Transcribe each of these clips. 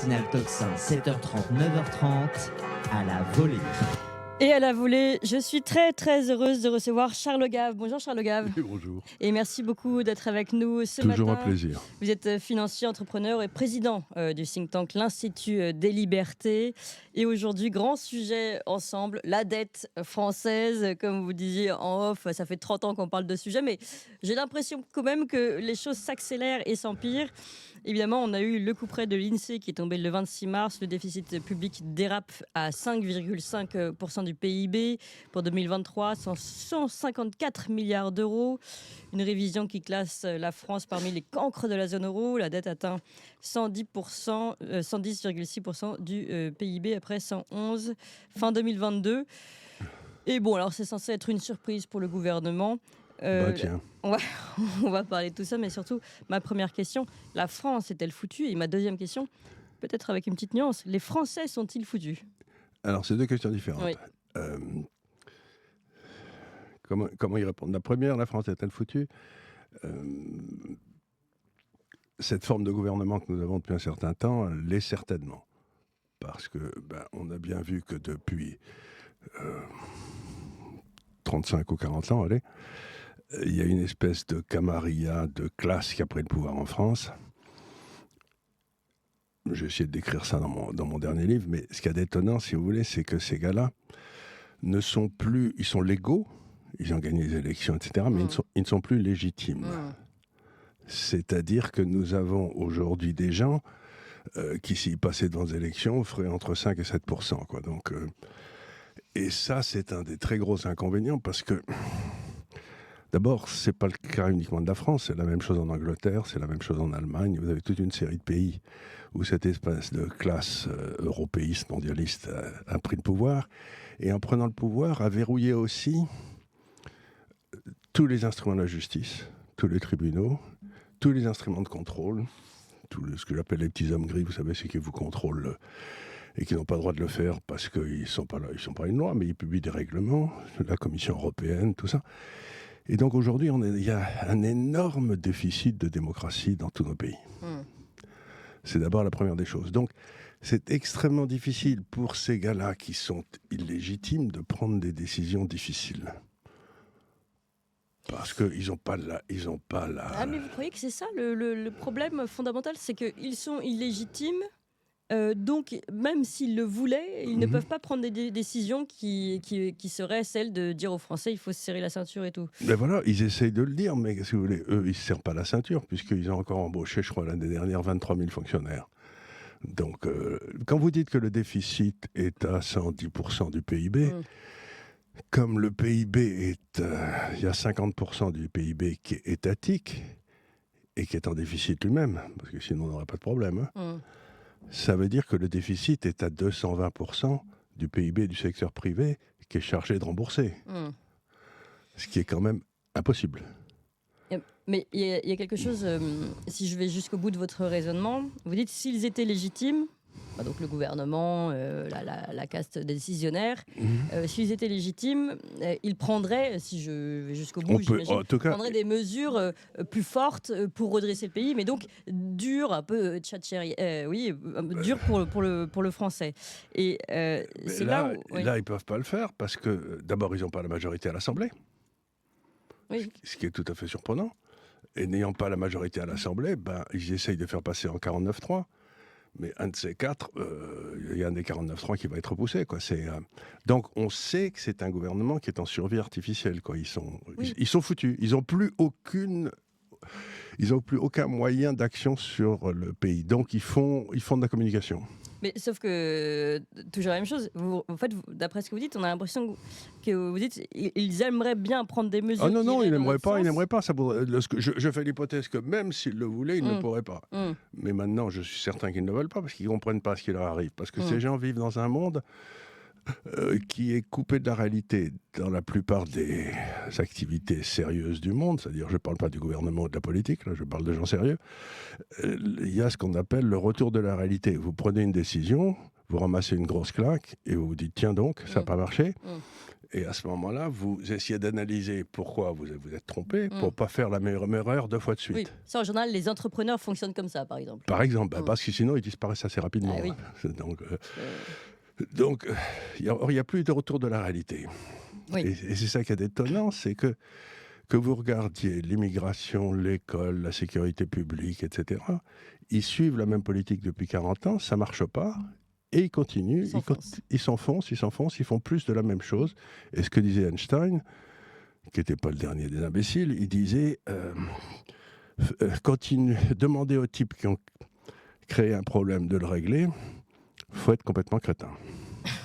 matinale Tocsin, 7h30, 9h30, à la volée. Et à la volée, je suis très très heureuse de recevoir Charles Gave. Bonjour Charles Gave. Oui, bonjour. Et merci beaucoup d'être avec nous ce matin. Toujours un plaisir. Vous êtes financier, entrepreneur et président du think tank l'Institut des Libertés. Et aujourd'hui, grand sujet ensemble, la dette française. Comme vous disiez en off, ça fait 30 ans qu'on parle de ce sujet, mais j'ai l'impression quand même que les choses s'accélèrent et s'empirent. Évidemment, on a eu le couperet de l'INSEE qui est tombé le 26 mars. Le déficit public dérape à 5,5% du PIB. Pour 2023, 154 milliards d'euros. Une révision qui classe la France parmi les cancres de la zone euro. La dette atteint 110,6% du PIB après 111 fin 2022. Et bon, alors c'est censé être une surprise pour le gouvernement. Tiens. On va parler de tout ça, mais surtout, ma première question, la France est-elle foutue? Et ma deuxième question, peut-être avec une petite nuance, les Français sont-ils foutus? Alors, c'est deux questions différentes. Oui. Comment y répondre? La première, la France est-elle foutue? Cette forme de gouvernement que nous avons depuis un certain temps l'est certainement. Parce que, on a bien vu que depuis 35 ou 40 ans, allez, il y a une espèce de camarilla, de classe qui a pris le pouvoir en France. J'ai essayé de décrire ça dans mon dernier livre, mais ce qu'il y a d'étonnant, si vous voulez, c'est que ces gars-là ne sont plus... Ils sont légaux, ils ont gagné les élections, etc., mais ils ne sont plus légitimes. C'est-à-dire que nous avons aujourd'hui des gens qui, s'ils passaient devant les élections, feraient entre 5 et 7%. Quoi. Donc, et ça, c'est un des très gros inconvénients, parce que... D'abord, ce n'est pas le cas uniquement de la France, c'est la même chose en Angleterre, c'est la même chose en Allemagne. Vous avez toute une série de pays où cette espèce de classe européiste, mondialiste a pris le pouvoir. Et en prenant le pouvoir, a verrouillé aussi tous les instruments de la justice, tous les tribunaux, tous les instruments de contrôle, ce que j'appelle les petits hommes gris, vous savez, ceux qui vous contrôlent et qui n'ont pas le droit de le faire parce qu'ils ne sont pas là, ils ne sont pas une loi, mais ils publient des règlements, la Commission européenne, tout ça. Et donc aujourd'hui, il y a un énorme déficit de démocratie dans tous nos pays. C'est d'abord la première des choses. Donc c'est extrêmement difficile pour ces gars-là qui sont illégitimes de prendre des décisions difficiles. Parce qu'ils n'ont pas la... Ah, mais vous croyez que c'est ça le problème fondamental? C'est qu'ils sont illégitimes. Donc, même s'ils le voulaient, ils ne peuvent pas prendre des décisions qui seraient celles de dire aux Français il faut se serrer la ceinture et tout. Ben voilà, ils essayent de le dire, mais si vous voulez, eux, ils ne se serrent pas la ceinture, puisqu'ils ont encore embauché, je crois, l'année dernière, 23 000 fonctionnaires. Donc, quand vous dites que le déficit est à 110% du PIB, comme le PIB il y a 50% du PIB qui est étatique, et qui est en déficit lui-même, parce que sinon on n'aurait pas de problème, ça veut dire que le déficit est à 220% du PIB du secteur privé qui est chargé de rembourser. Ce qui est quand même impossible. Mais il y a quelque chose, si je vais jusqu'au bout de votre raisonnement, vous dites s'ils étaient légitimes, donc le gouvernement, la caste décisionnaire, s'ils étaient légitimes, ils prendraient, si je vais jusqu'au bout, j'imagine, prendraient des mesures plus fortes pour redresser le pays, mais donc dur, un peu dur pour le français. Et c'est là où ils ne peuvent pas le faire, parce que d'abord, ils n'ont pas la majorité à l'Assemblée, ce qui est tout à fait surprenant. Et n'ayant pas la majorité à l'Assemblée, ils essayent de faire passer en 49.3. Mais un de ces quatre, il y a un des 49.3 qui va être repoussé. Quoi. Donc on sait que c'est un gouvernement qui est en survie artificielle. Quoi. Ils sont foutus. Ils n'ont plus aucun moyen d'action sur le pays. Donc ils font de la communication. Mais sauf que, toujours la même chose, en fait, d'après ce que vous dites, on a l'impression que vous dites ils aimeraient bien prendre des mesures. Ah non, ils n'aimeraient pas. Ça je fais l'hypothèse que même s'ils le voulaient, ils ne pourraient pas. Mais maintenant, je suis certain qu'ils ne le veulent pas, parce qu'ils ne comprennent pas ce qui leur arrive. Parce que ces gens vivent dans un monde qui est coupé de la réalité dans la plupart des activités sérieuses du monde, c'est-à-dire je ne parle pas du gouvernement ou de la politique, là je parle de gens sérieux, il y a ce qu'on appelle le retour de la réalité. Vous prenez une décision, vous ramassez une grosse claque et vous vous dites tiens donc, ça n'a pas marché. Mm. Et à ce moment-là, vous essayez d'analyser pourquoi vous êtes trompé pour ne Mm. pas faire la même erreur 2 fois de suite. Oui, ça en général, les entrepreneurs fonctionnent comme ça, par exemple. Par exemple, Mm. parce que sinon ils disparaissent assez rapidement. Ah oui. Donc, il n'y a plus de retour de la réalité. Oui. Et c'est ça qui est étonnant, c'est que vous regardiez l'immigration, l'école, la sécurité publique, etc., ils suivent la même politique depuis 40 ans, ça ne marche pas, et ils continuent, ils s'enfoncent, ils font plus de la même chose. Et ce que disait Einstein, qui n'était pas le dernier des imbéciles, il disait, demandez aux types qui ont créé un problème de le régler, il faut être complètement crétin.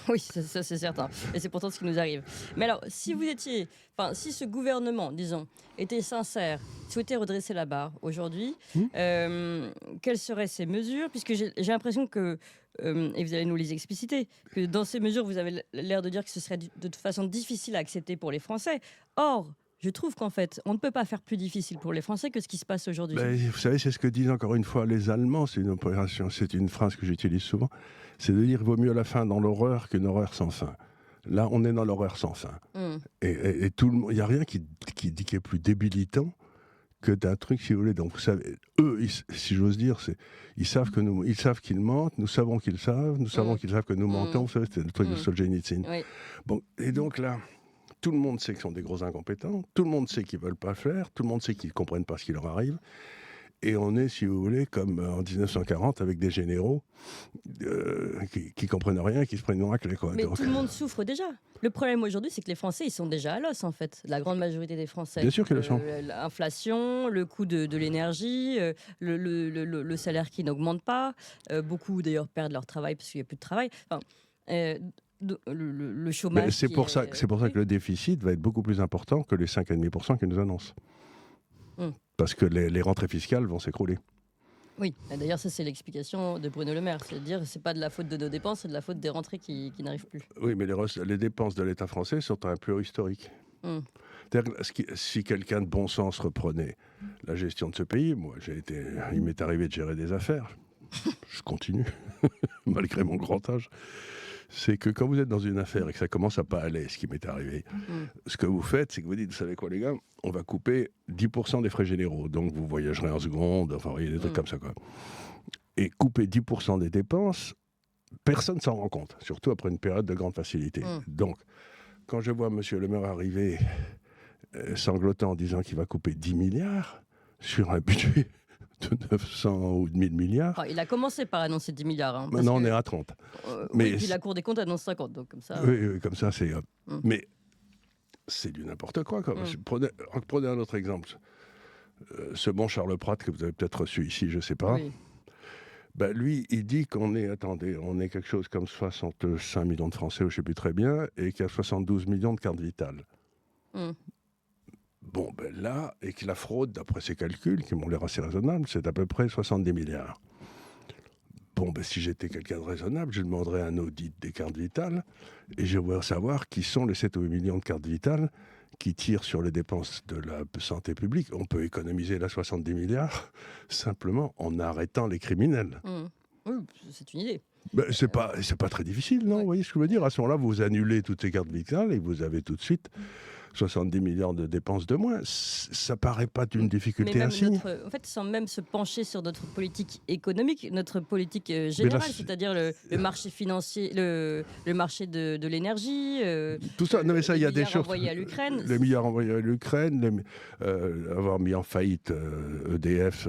Oui, ça c'est certain. Et c'est pourtant ce qui nous arrive. Mais alors, si ce gouvernement, disons, était sincère, souhaitait redresser la barre aujourd'hui, quelles seraient ces mesures? Puisque j'ai l'impression que, et vous allez nous les expliciter, que dans ces mesures, vous avez l'air de dire que ce serait de toute façon difficile à accepter pour les Français. Or, je trouve qu'en fait, on ne peut pas faire plus difficile pour les Français que ce qui se passe aujourd'hui. Vous savez, c'est ce que disent encore une fois les Allemands. C'est une phrase que j'utilise souvent. C'est de dire qu'il vaut mieux la fin dans l'horreur qu'une horreur sans fin. Là, on est dans l'horreur sans fin. Et tout le monde, il n'y a rien qui dit qu'il est plus débilitant que d'un truc, si vous voulez. Donc, vous savez, eux, si j'ose dire, ils savent qu'ils mentent, nous savons qu'ils savent, nous savons qu'ils savent que nous mentons. Vous savez, c'est le truc de Solzhenitsyn. Oui. Bon, et donc là, tout le monde sait qu'ils sont des gros incompétents, tout le monde sait qu'ils ne veulent pas faire, tout le monde sait qu'ils ne comprennent pas ce qui leur arrive. Et on est, si vous voulez, comme en 1940 avec des généraux qui comprennent rien, qui se prennent une raclée. Mais tout le monde souffre déjà. Le problème aujourd'hui, c'est que les Français, ils sont déjà à l'os, en fait. La grande majorité des Français. Bien sûr qu'ils le sont. L'inflation, le coût de l'énergie, le salaire qui n'augmente pas. Beaucoup, d'ailleurs, perdent leur travail parce qu'il n'y a plus de travail. Enfin, le chômage. Mais c'est pour ça que le déficit va être beaucoup plus important que les 5,5% qu'ils nous annoncent. Parce que les rentrées fiscales vont s'écrouler. Oui, d'ailleurs, ça, c'est l'explication de Bruno Le Maire. C'est-à-dire que ce n'est pas de la faute de nos dépenses, c'est de la faute des rentrées qui n'arrivent plus. Oui, mais les dépenses de l'État français sont à un plus haut historique. Si quelqu'un de bon sens reprenait la gestion de ce pays, il m'est arrivé de gérer des affaires. Je continue, malgré mon grand âge. C'est que quand vous êtes dans une affaire et que ça commence à pas aller, ce qui m'est arrivé, ce que vous faites, c'est que vous dites, vous savez quoi les gars, on va couper 10% des frais généraux, donc vous voyagerez en seconde, enfin, vous voyez, des trucs comme ça, quoi. Et couper 10% des dépenses, personne s'en rend compte, surtout après une période de grande facilité. Donc, quand je vois M. Le Maire arriver sanglotant en disant qu'il va couper 10 milliards sur un budget de 900 ou de 1000 milliards. Enfin, il a commencé par annoncer 10 milliards. Maintenant, on est à 30. Mais puis la Cour des comptes annonce 50, donc comme ça... Oui, comme ça, c'est... Mais c'est du n'importe quoi. Prenez un autre exemple. Ce bon Charles Pratt, que vous avez peut-être reçu ici, je ne sais pas. Oui. Lui, il dit qu'on est quelque chose comme 65 millions de Français, je ne sais plus très bien, et qu'il y a 72 millions de cartes vitales. Bon, là, et que la fraude, d'après ses calculs, qui m'ont l'air assez raisonnables, c'est à peu près 70 milliards. Bon, si j'étais quelqu'un de raisonnable, je demanderais un audit des cartes vitales, et je voudrais savoir qui sont les 7 ou 8 millions de cartes vitales qui tirent sur les dépenses de la santé publique. On peut économiser la 70 milliards simplement en arrêtant les criminels. Oui, c'est une idée. C'est pas très difficile, non? Vous voyez ce que je veux dire? À ce moment-là, vous annulez toutes ces cartes vitales et vous avez tout de suite 70 milliards de dépenses de moins. Ça paraît pas d'une difficulté insigne. En fait, sans même se pencher sur notre politique économique, notre politique générale, c'est-à-dire le marché financier, le marché de l'énergie, tout ça. Non, mais ça, il y a des choses. Envoyés à l'Ukraine. Les milliards envoyés à l'Ukraine, avoir mis en faillite EDF.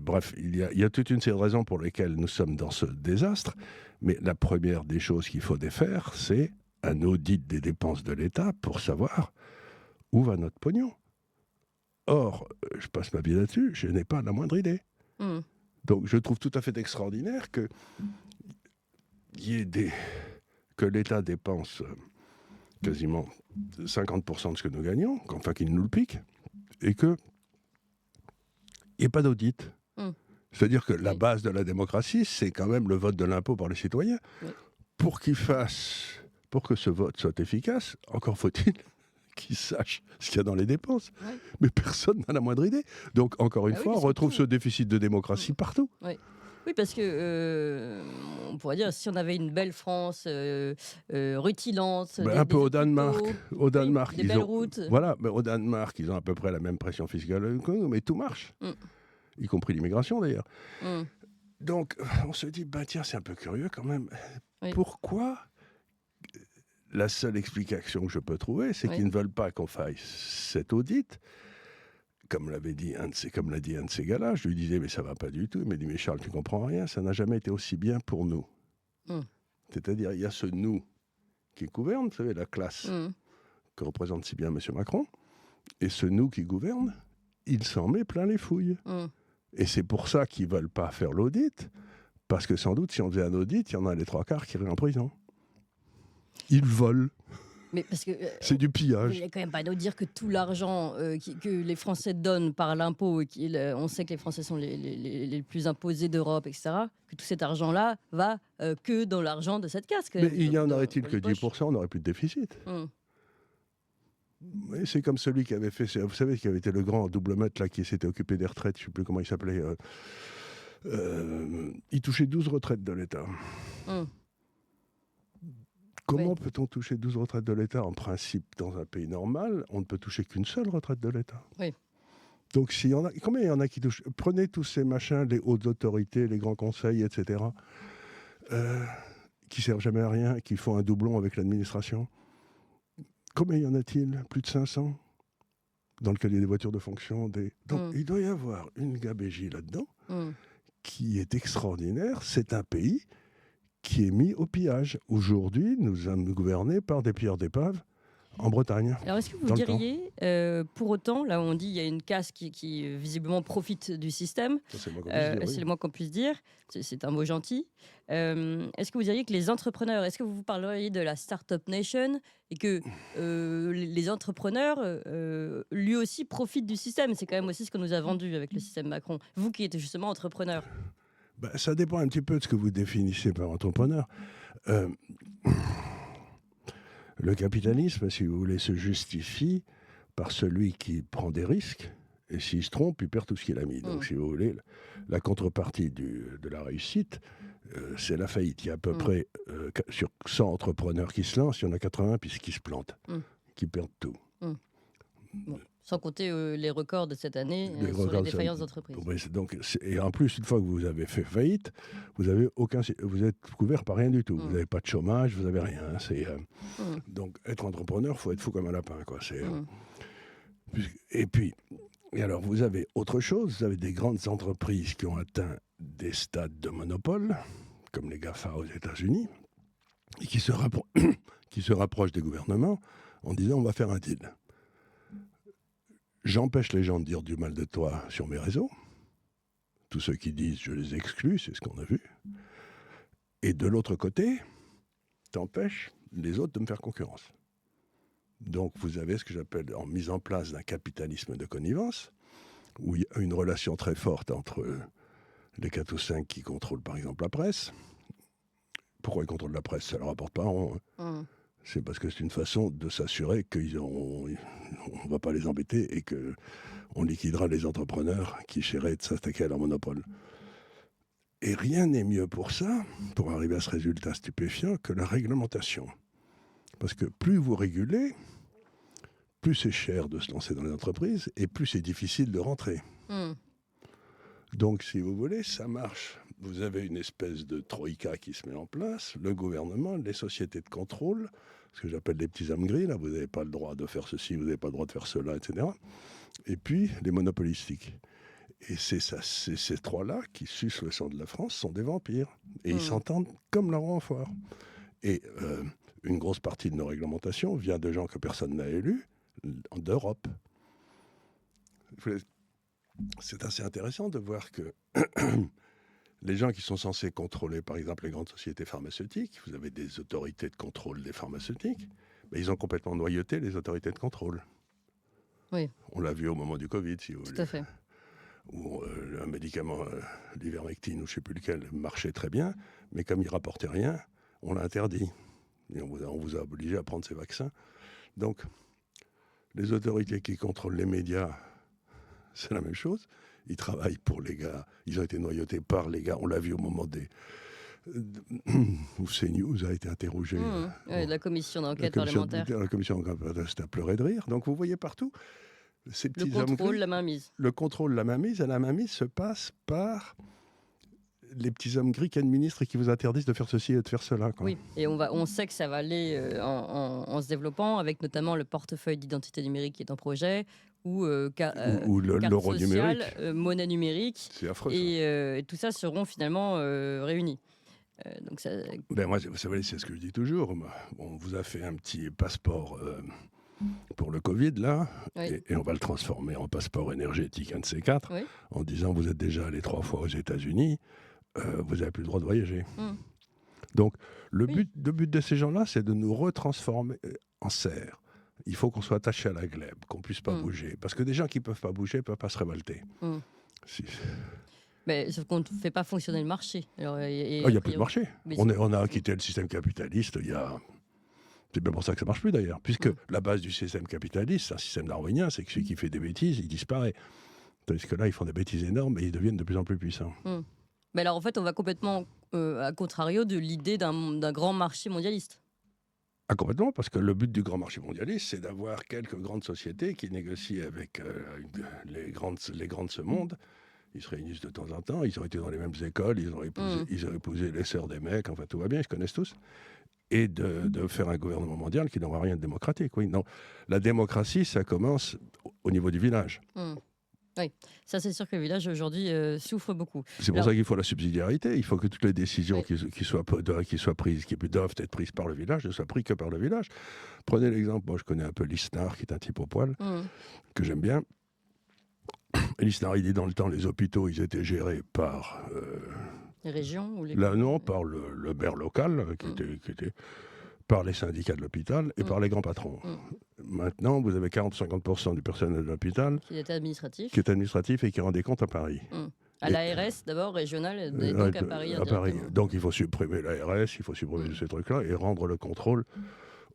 Bref, il y a toute une série de raisons pour lesquelles nous sommes dans ce désastre. Mais la première des choses qu'il faut défaire, c'est un audit des dépenses de l'État pour savoir où va notre pognon. Or, je passe ma vie là-dessus, je n'ai pas la moindre idée. Donc, je trouve tout à fait extraordinaire que l'État dépense quasiment 50% de ce que nous gagnons, enfin qu'il nous le pique, et qu'il n'y ait pas d'audit. C'est-à-dire que la base de la démocratie, c'est quand même le vote de l'impôt par les citoyens. Pour que ce vote soit efficace, encore faut-il qu'ils sachent ce qu'il y a dans les dépenses. Mais personne n'a la moindre idée. Donc, encore une fois, on retrouve ce déficit de démocratie partout. Oui, parce que on pourrait dire si on avait une belle France rutilante, Un peu des au hôpitaux, Danemark. Au oui, Danemark, des ils belles ont. routes. Voilà, mais au Danemark, ils ont à peu près la même pression fiscale que nous, mais tout marche, Mm, y compris l'immigration d'ailleurs. mm, Donc, on se dit, ben tiens, c'est un peu curieux quand même. oui, Pourquoi la seule explication que je peux trouver, c'est oui. qu'ils ne veulent pas qu'on fasse cet audit. Comme l'a dit un de ces gars-là, je lui disais, mais ça va pas du tout. Il m'a dit, mais Charles, tu comprends rien, ça n'a jamais été aussi bien pour nous. Mm, C'est-à-dire, il y a ce nous qui gouverne, vous savez, la classe mm, que représente si bien M. Macron, et ce nous qui gouverne, il s'en met plein les fouilles. mm. Et c'est pour ça qu'ils ne veulent pas faire l'audit, parce que sans doute, si on faisait un audit, il y en a les 3/4 qui iraient en prison. Ils volent, Mais parce que c'est du il pillage. n'est quand même pas nous dire que tout l'argent que les Français donnent par l'impôt, et on sait que les Français sont les plus imposés d'Europe, etc., que tout cet argent-là va que dans l'argent de cette casse. Quand Mais même, il n'y en dans aurait-il que les poches. 10%, on n'aurait plus de déficit. Mm. Oui, c'est comme celui qui avait fait, vous savez, qui avait été le grand double maître là, qui s'était occupé des retraites, je ne sais plus comment il s'appelait. Il touchait 12 retraites de l'État. Mm. Comment Oui. peut-on toucher 12 retraites de l'État? En principe, dans un pays normal, on ne peut toucher qu'une seule retraite de l'État. Oui. Donc, combien il y en a qui touchent? Prenez tous ces machins, les hautes autorités, les grands conseils, etc., qui servent jamais à rien, qui font un doublon avec l'administration. Combien y en a-t-il? Plus de 500? Dans lequel il y a des voitures de fonction. Donc, il doit y avoir une gabégie là-dedans qui est extraordinaire. C'est un pays qui est mis au pillage. Aujourd'hui, nous sommes gouvernés par des pilleurs d'épave en Bretagne. Alors, est-ce que vous Dans le temps. diriez, pour autant, là où on dit il y a une casse qui visiblement profite du système, Ça, c'est le moins qu'on puisse dire, oui. c'est le moins qu'on puisse dire, c'est un mot gentil, est-ce que vous diriez que les entrepreneurs, est-ce que vous parleriez de la Startup Nation et que les entrepreneurs, lui aussi, profitent du système? C'est quand même aussi ce qu'on nous a vendu avec le système Macron. Vous qui êtes justement entrepreneur. Ben, ça dépend un petit peu de ce que vous définissez par entrepreneur. Le capitalisme, si vous voulez, se justifie par celui qui prend des risques, et s'il se trompe, il perd tout ce qu'il a mis. Donc, si vous voulez, la contrepartie de la réussite, c'est la faillite. Il y a à peu près, sur 100 entrepreneurs qui se lancent, il y en a 80 qui se plantent, qui perdent tout. Bon. Sans compter les records de cette année Les sur les records, défaillances d'entreprises. Ouais, et en plus, une fois que vous avez fait faillite, vous êtes couvert par rien du tout. Vous n'avez pas de chômage, vous n'avez rien. Donc, être entrepreneur, il faut être fou comme un lapin, quoi. Et alors, vous avez autre chose. Vous avez des grandes entreprises qui ont atteint des stades de monopole, comme les GAFA aux États-Unis, et qui se rapprochent des gouvernements en disant on va faire un deal. J'empêche les gens de dire du mal de toi sur mes réseaux. Tous ceux qui disent, je les exclus, c'est ce qu'on a vu. Et de l'autre côté, t'empêches les autres de me faire concurrence. Donc vous avez ce que j'appelle en mise en place d'un capitalisme de connivence, où il y a une relation très forte entre les 4 ou 5 qui contrôlent par exemple la presse. Pourquoi ils contrôlent la presse? Ça ne leur rapporte pas rond. C'est parce que c'est une façon de s'assurer qu'on ne va pas les embêter et qu'on liquidera les entrepreneurs qui essaieraient de s'attaquer à leur monopole. Et rien n'est mieux pour ça, pour arriver à ce résultat stupéfiant, que la réglementation. Parce que plus vous régulez, plus c'est cher de se lancer dans les entreprises et plus c'est difficile de rentrer. Donc, si vous voulez, ça marche. Vous avez une espèce de troïka qui se met en place, le gouvernement, les sociétés de contrôle, ce que j'appelle les petits âmes gris, là, vous n'avez pas le droit de faire ceci, vous n'avez pas le droit de faire cela, etc. Et puis, les monopolistiques. Et c'est ces trois-là qui sucent le sang de la France, sont des vampires. Et ils s'entendent comme la roue en foire. Et une grosse partie de nos réglementations vient de gens que personne n'a élus, d'Europe. C'est assez intéressant de voir que les gens qui sont censés contrôler, par exemple, les grandes sociétés pharmaceutiques, vous avez des autorités de contrôle des pharmaceutiques, mais ils ont complètement noyauté les autorités de contrôle. Oui. On l'a vu au moment du Covid, si vous voulez. Tout à fait. Où un médicament, l'ivermectine ou je ne sais plus lequel, marchait très bien, mais comme il ne rapportait rien, on l'a interdit. Et on vous a obligé à prendre ces vaccins. Donc, les autorités qui contrôlent les médias, c'est la même chose. Ils travaillent pour les gars. Ils ont été noyautés par les gars. On l'a vu au moment des... où CNews a été interrogé. Ouais, la commission d'enquête La commission parlementaire. c'était à pleurer de rire. Donc vous voyez partout ces Le petits hommes contrôle, gris. la mainmise. Le contrôle, la mainmise, et la mainmise se passe par les petits hommes gris qui administrent et qui vous interdisent de faire ceci et de faire cela. Quoi. Oui, et on sait que ça va aller en se développant, avec notamment le portefeuille d'identité numérique qui est en projet, ou carte l'euro sociale, numérique. monnaie numérique, C'est affreux. Ça. et tout ça seront finalement réunis. Donc ça... Ben moi, vous savez, c'est ce que je dis toujours. On vous a fait un petit passeport pour le Covid, là, Oui. et on va le transformer en passeport énergétique, un de ces quatre, Oui. en disant vous êtes déjà allé 3 fois aux États-Unis, vous n'avez plus le droit de voyager. Donc, le but de ces gens-là, c'est de nous retransformer en serre. Il faut qu'on soit attaché à la glèbe, qu'on ne puisse pas bouger. Parce que des gens qui ne peuvent pas bouger ne peuvent pas se révolter. Mais sauf qu'on ne fait pas fonctionner le marché. Il n'y a plus de marché. On a quitté le système capitaliste il y a... C'est bien pour ça que ça ne marche plus d'ailleurs. Puisque la base du système capitaliste, c'est un système darwinien, c'est que celui qui fait des bêtises, il disparaît. Tandis que là, ils font des bêtises énormes et ils deviennent de plus en plus puissants. Mais alors en fait, on va complètement à contrario de l'idée d'un grand marché mondialiste. Ah, complètement, parce que le but du grand marché mondialiste, c'est d'avoir quelques grandes sociétés qui négocient avec les grands de ce monde. Ils se réunissent de temps en temps, ils ont été dans les mêmes écoles, ils ont épousé les sœurs des mecs, enfin tout va bien, ils se connaissent tous. Et de faire un gouvernement mondial qui n'aura rien de démocratique. Oui, non. La démocratie, ça commence au niveau du village. Oui, ça c'est sûr que le village aujourd'hui souffre beaucoup. C'est pour ça qu'il faut la subsidiarité. Il faut que toutes les décisions qui soient prises, qui doivent être prises par le village, ne soient prises que par le village. Prenez l'exemple, moi je connais un peu Lisnard, qui est un type au poil, que j'aime bien. Lisnard, il dit dans le temps, les hôpitaux, ils étaient gérés par... les régions ou les... Là, non, par le maire local, qui était par les syndicats de l'hôpital et par les grands patrons. Maintenant, vous avez 40-50% du personnel de l'hôpital qui est administratif et qui rend des comptes à Paris. À l'ARS d'abord, régional, et donc à Paris. Donc il faut supprimer l'ARS, il faut supprimer ces trucs-là et rendre le contrôle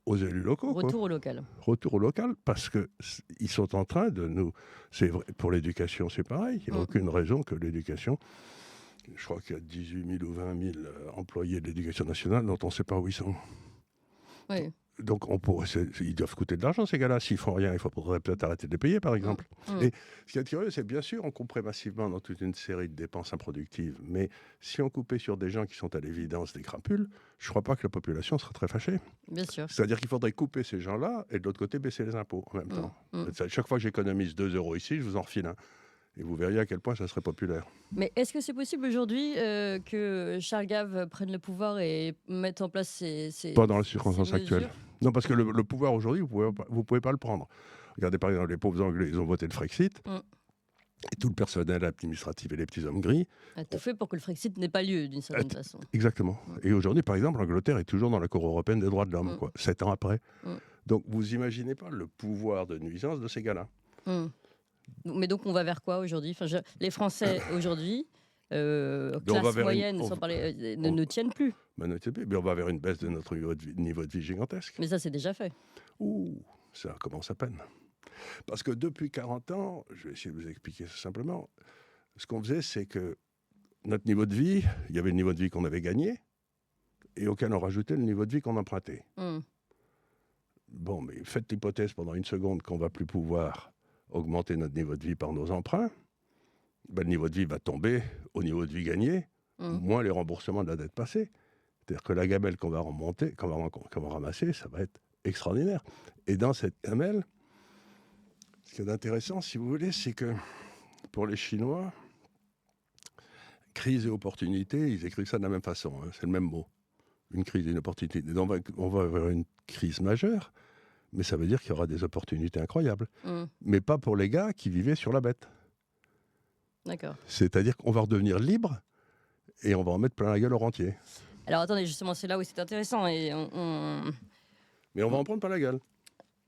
aux élus locaux. Retour au local. Retour au local, parce qu'ils sont en train de nous... C'est vrai, pour l'éducation, c'est pareil. Il n'y a aucune raison que l'éducation... Je crois qu'il y a 18 000 ou 20 000 employés de l'éducation nationale dont on ne sait pas où ils sont. Oui. Donc ils doivent coûter de l'argent, ces gars-là. S'ils font rien, il faudrait peut-être arrêter de les payer, par exemple. Et ce qui est curieux, c'est bien sûr, on couperait massivement dans toute une série de dépenses improductives. Mais si on coupait sur des gens qui sont à l'évidence des crapules, je ne crois pas que la population serait très fâchée. Bien sûr. C'est-à-dire qu'il faudrait couper ces gens-là et de l'autre côté, baisser les impôts en même temps. Chaque fois que j'économise 2 € ici, je vous en refile un. Et vous verriez à quel point ça serait populaire. Mais est-ce que c'est possible aujourd'hui que Charles Gave prenne le pouvoir et mette en place ces Pas dans les circonstances actuelles. Non, parce que le pouvoir aujourd'hui, vous pouvez pas le prendre. Regardez par exemple les pauvres Anglais, ils ont voté le Frexit. Et tout le personnel administratif et les petits hommes gris a tout fait pour que le Frexit n'ait pas lieu, d'une certaine façon. Exactement. Et aujourd'hui, par exemple, l'Angleterre est toujours dans la Cour européenne des droits de l'homme, 7 ans après. Donc vous imaginez pas le pouvoir de nuisance de ces gars-là. Mais donc on va vers quoi aujourd'hui ? Les Français aujourd'hui, classe moyenne, sans parler, ne tiennent plus. Ne tiennent plus. Mais on va vers une baisse de notre niveau de vie gigantesque. Mais ça, c'est déjà fait. Ouh, ça commence à peine. Parce que depuis 40 ans, je vais essayer de vous expliquer ça simplement, ce qu'on faisait, c'est que notre niveau de vie, il y avait le niveau de vie qu'on avait gagné, et auquel on rajoutait le niveau de vie qu'on empruntait. Bon, mais faites l'hypothèse pendant une seconde qu'on ne va plus pouvoir augmenter notre niveau de vie par nos emprunts, le niveau de vie va tomber au niveau de vie gagné, moins les remboursements de la dette passée. C'est-à-dire que la gamelle qu'on va remonter, qu'on va ramasser, ça va être extraordinaire. Et dans cette gamelle, ce qui est intéressant, si vous voulez, c'est que pour les Chinois, crise et opportunité, ils écrivent ça de la même façon, c'est le même mot. Une crise et une opportunité. On va avoir une crise majeure, mais ça veut dire qu'il y aura des opportunités incroyables. Mais pas pour les gars qui vivaient sur la bête. D'accord. C'est-à-dire qu'on va redevenir libre et on va en mettre plein la gueule au rentier. Alors attendez, justement, c'est là où c'est intéressant. Et Mais on va en prendre plein la gueule.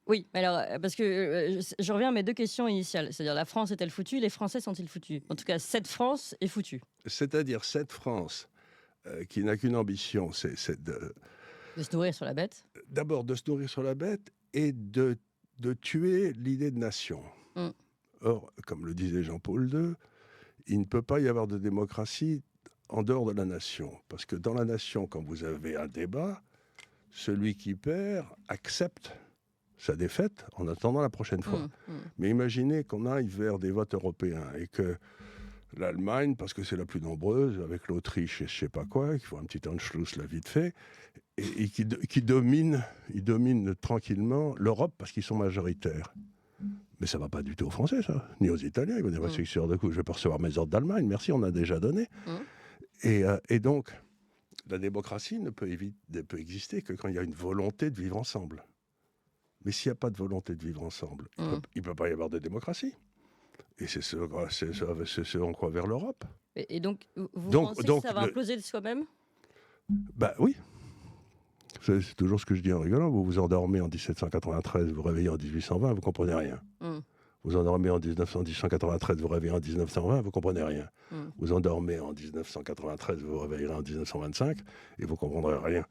Oui, alors, parce que je reviens à mes 2 questions initiales. C'est-à-dire, la France est-elle foutue ? Les Français sont-ils foutus ? En tout cas, cette France est foutue. C'est-à-dire cette France qui n'a qu'une ambition, c'est de se nourrir sur la bête. D'abord de se nourrir sur la bête et de tuer l'idée de nation. Or, comme le disait Jean-Paul II, il ne peut pas y avoir de démocratie en dehors de la nation. Parce que dans la nation, quand vous avez un débat, celui qui perd accepte sa défaite en attendant la prochaine fois. Mais imaginez qu'on aille vers des votes européens et que l'Allemagne, parce que c'est la plus nombreuse, avec l'Autriche et je ne sais pas quoi, qu'il faut un petit Anschluss là vite fait, et qui domine tranquillement l'Europe parce qu'ils sont majoritaires. Mais ça ne va pas du tout aux Français, ça, ni aux Italiens. Ils vont dire, c'est sûr de coup, je vais pas recevoir mes ordres d'Allemagne, merci, on a déjà donné. Et donc, la démocratie ne peut exister que quand il y a une volonté de vivre ensemble. Mais s'il n'y a pas de volonté de vivre ensemble, il ne peut pas y avoir de démocratie. Et c'est ce on croit vers l'Europe. Et donc, vous pensez que ça va imploser de soi-même ? Bah oui. C'est toujours ce que je dis en rigolant. Vous vous endormez en 1793, vous vous réveillez en 1820, vous ne comprenez rien. Vous endormez en 1993, vous vous réveillez en 1920, vous ne comprenez rien. Vous endormez en 1993, vous vous réveillerez en 1925 et vous ne comprendrez rien.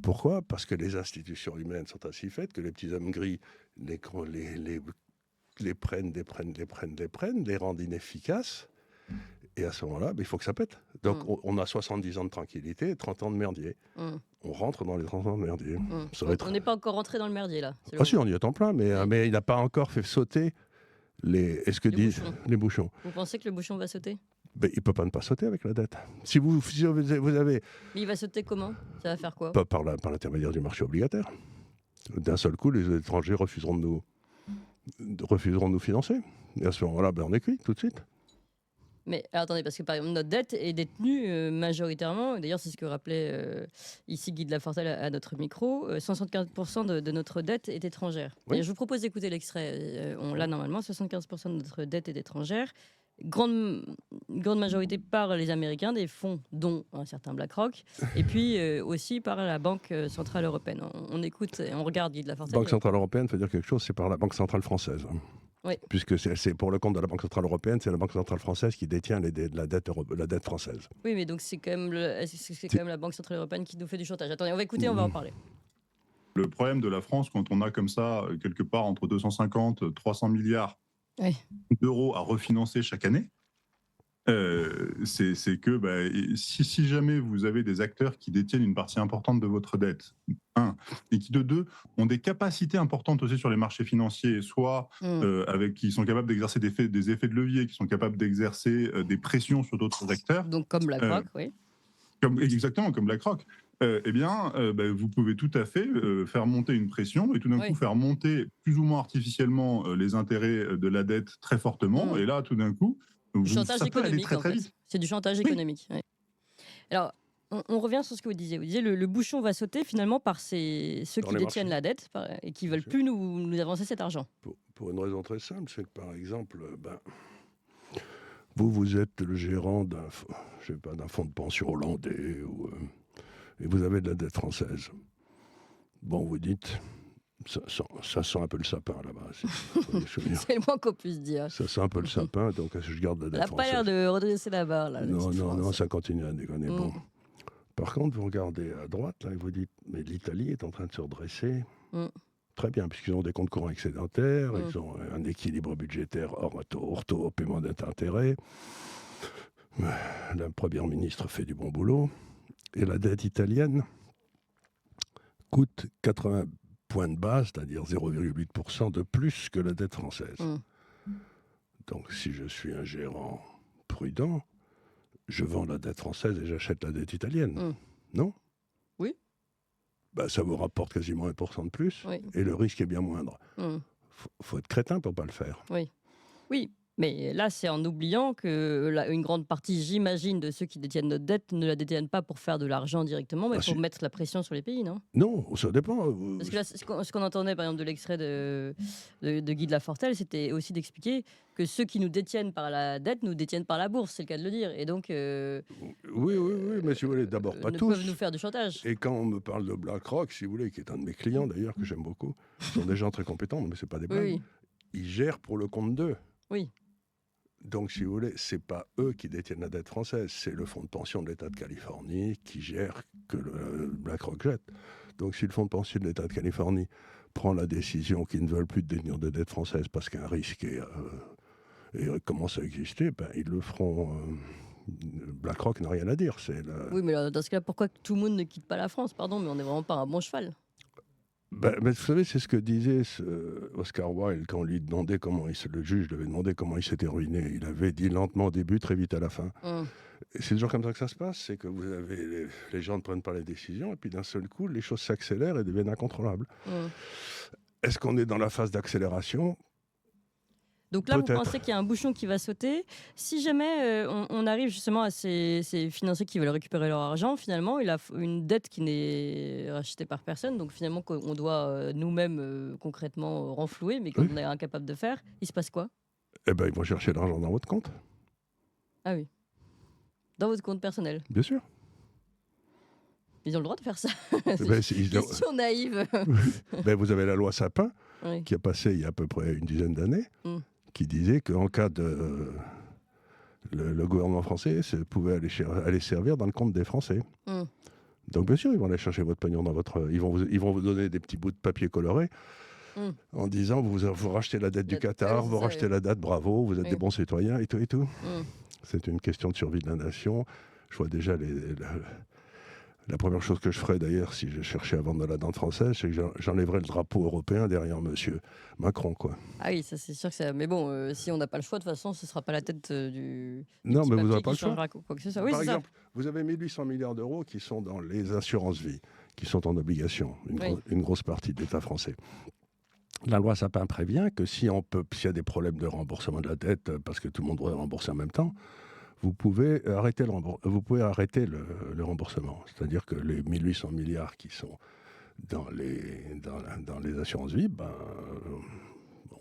Pourquoi ? Parce que les institutions humaines sont ainsi faites que les petits hommes gris les prennent, les rendent inefficaces. Et à ce moment-là, il faut que ça pète. Donc on a 70 ans de tranquillité et 30 ans de merdier. On rentre dans les 30 ans de merdier. On n'est pas encore rentré dans le merdier, là. Ah si, on y est en plein, mais il n'a pas encore fait sauter les bouchons. Vous pensez que le bouchon va sauter ? Il ne peut pas ne pas sauter avec la dette. Si vous avez... Mais il va sauter comment ? Ça va faire quoi ? Pas par l'intermédiaire du marché obligataire. D'un seul coup, les étrangers refuseront de nous financer. Et à ce moment-là, on est cuit tout de suite. Mais attendez, parce que par exemple, notre dette est détenue majoritairement, d'ailleurs c'est ce que rappelait ici Guy de Lafortelle à notre micro, 75% de notre dette est étrangère. Oui. Et je vous propose d'écouter l'extrait. On l'a normalement, 75% de notre dette est étrangère. Grande majorité par les Américains, des fonds dont un certain BlackRock, et puis aussi par la Banque Centrale Européenne. On écoute et on regarde Guy de Lafortelle. Banque Centrale Européenne, faut dire quelque chose, c'est par la Banque Centrale Française. Oui. Puisque c'est pour le compte de la Banque Centrale Européenne, c'est la Banque Centrale Française qui détient la dette française. Oui, mais donc c'est quand même la Banque Centrale Européenne qui nous fait du chantage. Attendez, on va écouter, on va en parler. Le problème de la France, quand on a comme ça, quelque part entre 250 et 300 milliards d'euros à refinancer chaque année, c'est que si jamais vous avez des acteurs qui détiennent une partie importante de votre dette, et qui de deux ont des capacités importantes aussi sur les marchés financiers, soit qui sont capables d'exercer des effets de levier, qui sont capables d'exercer des pressions sur d'autres acteurs. Donc comme BlackRock, oui. Exactement, comme BlackRock. Vous pouvez tout à fait faire monter une pression et tout d'un coup faire monter plus ou moins artificiellement les intérêts de la dette très fortement. Et là, tout d'un coup, chantage économique, très, très vite. C'est du chantage économique. Oui. Alors, on revient sur ce que vous disiez. Vous disiez le bouchon va sauter finalement par ceux qui détiennent la dette et qui ne veulent plus nous avancer cet argent. Pour une raison très simple, c'est que par exemple, vous êtes le gérant d'un fonds de pension hollandais et vous avez de la dette française. Bon, vous dites, ça sent un peu le sapin là-bas. C'est le moins qu'on puisse dire. Ça sent un peu le sapin, donc je garde la dette française. Elle n'a pas l'air de redresser la barre. Là, non, ça continue à déconner. Bon. Par contre, vous regardez à droite, là, et vous dites, mais l'Italie est en train de se redresser. Très bien, puisqu'ils ont des comptes courants excédentaires, ils ont un équilibre budgétaire hors taux paiement d'intérêt. La première ministre fait du bon boulot. Et la dette italienne coûte 80 points de base, c'est-à-dire 0,8% de plus que la dette française. Donc si je suis un gérant prudent, je vends la dette française et j'achète la dette italienne. Non ? Oui. Ça vous rapporte quasiment 1% de plus et le risque est bien moindre. Faut être crétin pour ne pas le faire. Oui. Mais là, c'est en oubliant qu'une grande partie, j'imagine, de ceux qui détiennent notre dette ne la détiennent pas pour faire de l'argent directement, mais pour mettre la pression sur les pays, non ? Non, ça dépend. Parce que là, ce qu'on entendait, par exemple, de l'extrait de Guy de Lafortelle, c'était aussi d'expliquer que ceux qui nous détiennent par la dette nous détiennent par la bourse, c'est le cas de le dire. Et donc, oui, mais si vous voulez, d'abord pas tous. Peuvent nous faire du chantage. Et quand on me parle de BlackRock, si vous voulez, qui est un de mes clients d'ailleurs, que j'aime beaucoup, ce sont des gens très compétents, mais c'est pas des blagues. Ils gèrent pour le compte d'eux. Oui. Donc, si vous voulez, c'est pas eux qui détiennent la dette française, c'est le fonds de pension de l'État de Californie qui gère que le BlackRock jette. Donc, si le fonds de pension de l'État de Californie prend la décision qu'ils ne veulent plus détenir de dette française parce qu'un risque est et commencent à exister, ils le feront. BlackRock n'a rien à dire. Oui, mais dans ce cas-là, pourquoi tout le monde ne quitte pas la France? Pardon, mais on n'est vraiment pas un bon cheval. Mais vous savez, c'est ce que disait Oscar Wilde quand on lui demandait le juge devait demander comment il s'était ruiné. Il avait dit lentement au début, très vite à la fin. Et c'est toujours comme ça que ça se passe, c'est que vous avez les gens ne prennent pas les décisions et puis d'un seul coup, les choses s'accélèrent et deviennent incontrôlables. Est-ce qu'on est dans la phase d'accélération ? Donc là, Peut-être. vous pensez qu'il y a un bouchon qui va sauter. Si jamais on arrive justement à ces financiers qui veulent récupérer leur argent, finalement, il a une dette qui n'est rachetée par personne, donc finalement qu'on doit nous-mêmes concrètement renflouer, mais qu'on est incapable de faire, il se passe quoi? Ils vont chercher l'argent dans votre compte. Ah oui. Dans votre compte personnel. Bien sûr. Ils ont le droit de faire ça. C'est une question naïve. Vous avez la loi Sapin, Oui. qui a passé il y a à peu près une dizaine d'années, qui disait qu'en cas de... Le gouvernement français pouvait aller servir dans le compte des Français. Donc bien sûr, ils vont aller chercher votre pognon dans votre... Ils vont vous donner des petits bouts de papier colorés en disant vous rachetez la dette du Qatar, vous rachetez la dette, bravo, vous êtes des bons citoyens et tout et tout. C'est une question de survie de la nation. Je vois déjà la première chose que je ferais d'ailleurs si je cherchais à vendre de la dent française, c'est que j'enlèverais le drapeau européen derrière monsieur Macron, quoi. Ah oui, ça c'est sûr que ça... Mais bon, si on n'a pas le choix, de toute façon, ce ne sera pas la tête du Non, petit mais vous papier n'aurez pas qui le choix. changera quoi que ce soit. Oui, Par c'est exemple, vous avez 1800 milliards d'euros qui sont dans les assurances-vie, qui sont en obligation, une grosse partie de l'État français. La loi Sapin prévient que s'il y a des problèmes de remboursement de la dette, parce que tout le monde doit rembourser en même temps, vous pouvez arrêter le remboursement. C'est-à-dire que les 1800 milliards qui sont dans les assurances-vie,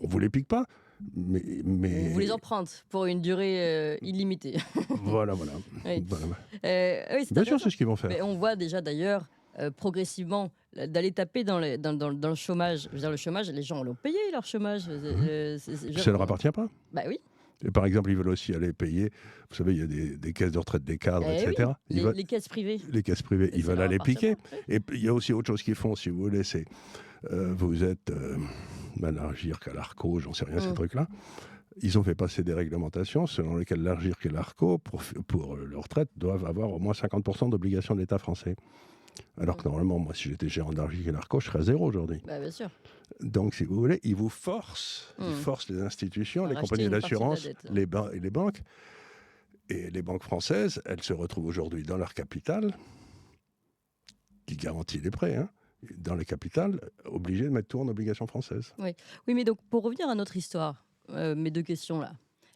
on ne vous les pique pas. Mais... On vous les emprunte pour une durée illimitée. Voilà. Oui. Oui, bien sûr, c'est ce qu'ils vont faire. Mais on voit déjà d'ailleurs progressivement d'aller taper dans le chômage. Je veux dire, le chômage, les gens l'ont payé leur chômage. Ça ne leur appartient pas. Bah oui. Et par exemple, ils veulent aussi aller payer, vous savez, il y a des caisses de retraite des cadres, etc. Oui, les caisses privées. Les caisses privées, ils veulent aller piquer. Et il y a aussi autre chose qu'ils font, si vous voulez, c'est vous êtes l'Argirc à l'Arco, j'en sais rien, ces trucs-là. Ils ont fait passer des réglementations selon lesquelles l'Argirc et l'Arco, pour leur retraite, doivent avoir au moins 50% d'obligations de l'État français. Alors que normalement, moi, si j'étais gérant d'Argirc et l'Arco, je serais à zéro aujourd'hui. Bah, bien sûr. Donc, si vous voulez, ils vous forcent, ils forcent les institutions, les compagnies d'assurance, les banques. Et les banques françaises, elles se retrouvent aujourd'hui dans leur capital, qui garantit les prêts, dans les capitales, obligées de mettre tout en obligations françaises. Oui, mais donc, pour revenir à notre histoire, mes deux questions là.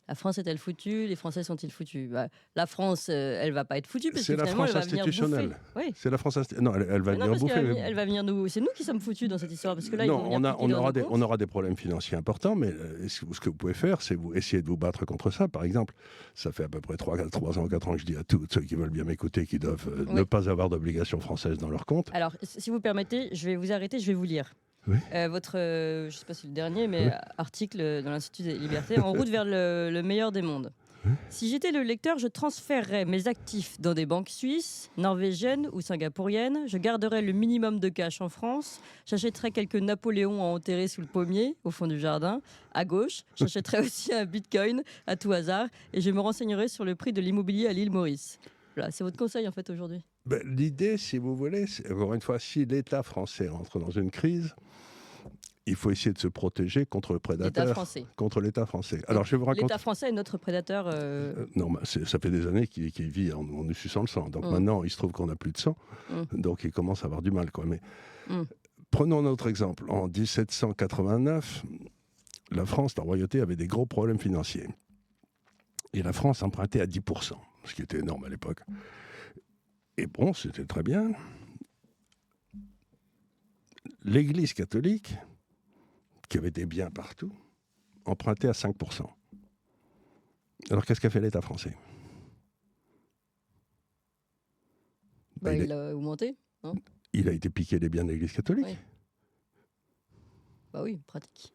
La France est-elle foutue? Les Français sont-ils foutus? La France, elle va pas être foutue parce que finalement, elle va venir bouffer. Oui. C'est la France institutionnelle. Non, elle va venir bouffer. Elle va venir nous. C'est nous qui sommes foutus dans cette histoire parce que là, non, on aura des problèmes financiers importants, mais ce que vous pouvez faire, c'est essayer de vous battre contre ça. Par exemple, ça fait à peu près 3 ans, 4 ans que je dis à tous ceux qui veulent bien m'écouter qu'ils doivent ne pas avoir d'obligations françaises dans leur compte. Alors, si vous permettez, je vais vous arrêter, je vais vous lire. Oui. Votre, je ne sais pas si le dernier, mais article dans l'Institut des libertés, en route vers le meilleur des mondes. Oui. Si j'étais le lecteur, je transférerais mes actifs dans des banques suisses, norvégiennes ou singapouriennes. Je garderais le minimum de cash en France. J'achèterais quelques Napoléons à enterrer sous le pommier, au fond du jardin, à gauche. J'achèterais aussi un bitcoin à tout hasard et je me renseignerais sur le prix de l'immobilier à l'île Maurice. Voilà, c'est votre conseil en fait aujourd'hui. L'idée, si vous voulez, c'est, encore une fois, si l'État français rentre dans une crise, il faut essayer de se protéger contre le prédateur. L'État français. Contre l'État français. Alors, je vais vous raconter... L'État français est notre prédateur. Non, ça fait des années qu'il vit en nous suçant le sang. Donc maintenant, il se trouve qu'on n'a plus de sang. Donc il commence à avoir du mal, quoi. Mais prenons notre exemple. En 1789, la France, la royauté, avait des gros problèmes financiers. Et la France empruntait à 10%, ce qui était énorme à l'époque. Et bon, c'était très bien. L'Église catholique, qui avait des biens partout, empruntait à 5%. Alors qu'est-ce qu'a fait l'État français? Il a augmenté, non? Il a été piqué les biens de l'Église catholique. Oui. Bah oui, pratique.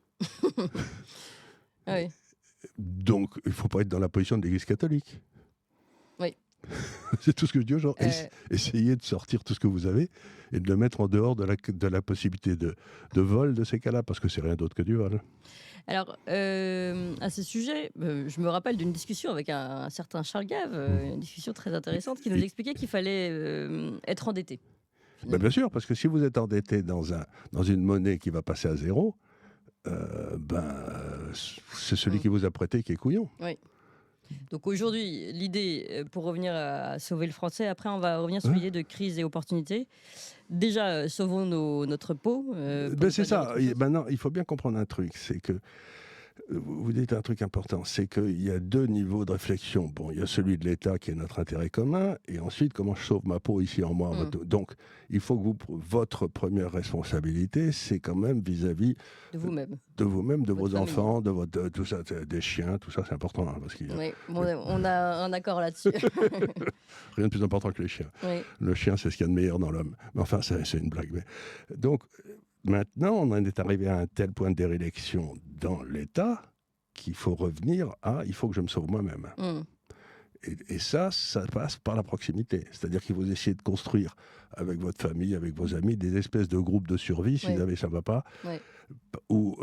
Ah oui. Donc, il ne faut pas être dans la position de l'Église catholique. Oui. C'est tout ce que je dis aux gens. Essayez de sortir tout ce que vous avez et de le mettre en dehors de la possibilité de vol de ces cas-là, parce que c'est rien d'autre que du vol. Alors, à ce sujet, je me rappelle d'une discussion avec un certain Charles Gave, une discussion très intéressante, qui nous expliquait qu'il fallait être endetté. Ben bien sûr, parce que si vous êtes endetté dans une monnaie qui va passer à zéro, c'est celui qui vous a prêté qui est couillon. Oui. Donc aujourd'hui, l'idée, pour revenir à sauver le français, après on va revenir sur l'idée de crise et opportunité. Déjà, sauvons notre peau. C'est ça. Maintenant, il faut bien comprendre un truc, c'est que vous dites un truc important, c'est qu'il y a deux niveaux de réflexion. Bon, il y a celui de l'État qui est notre intérêt commun, et ensuite, comment je sauve ma peau ici en moi. Donc, il faut que votre première responsabilité, c'est quand même vis-à-vis de vous-même, de vos famille. Enfants, de tout ça, des chiens, tout ça, c'est important. Hein, parce oui, on a un accord là-dessus. Rien de plus important que les chiens. Oui. Le chien, c'est ce qu'il y a de meilleur dans l'homme. Mais enfin, c'est une blague. Mais... Donc, maintenant, on en est arrivé à un tel point de déréliction dans l'État qu'il faut revenir à « il faut que je me sauve moi-même ». Et ça passe par la proximité. C'est-à-dire qu'il faut essayer de construire avec votre famille, avec vos amis, des espèces de groupes de survie, si jamais ça ne va pas, où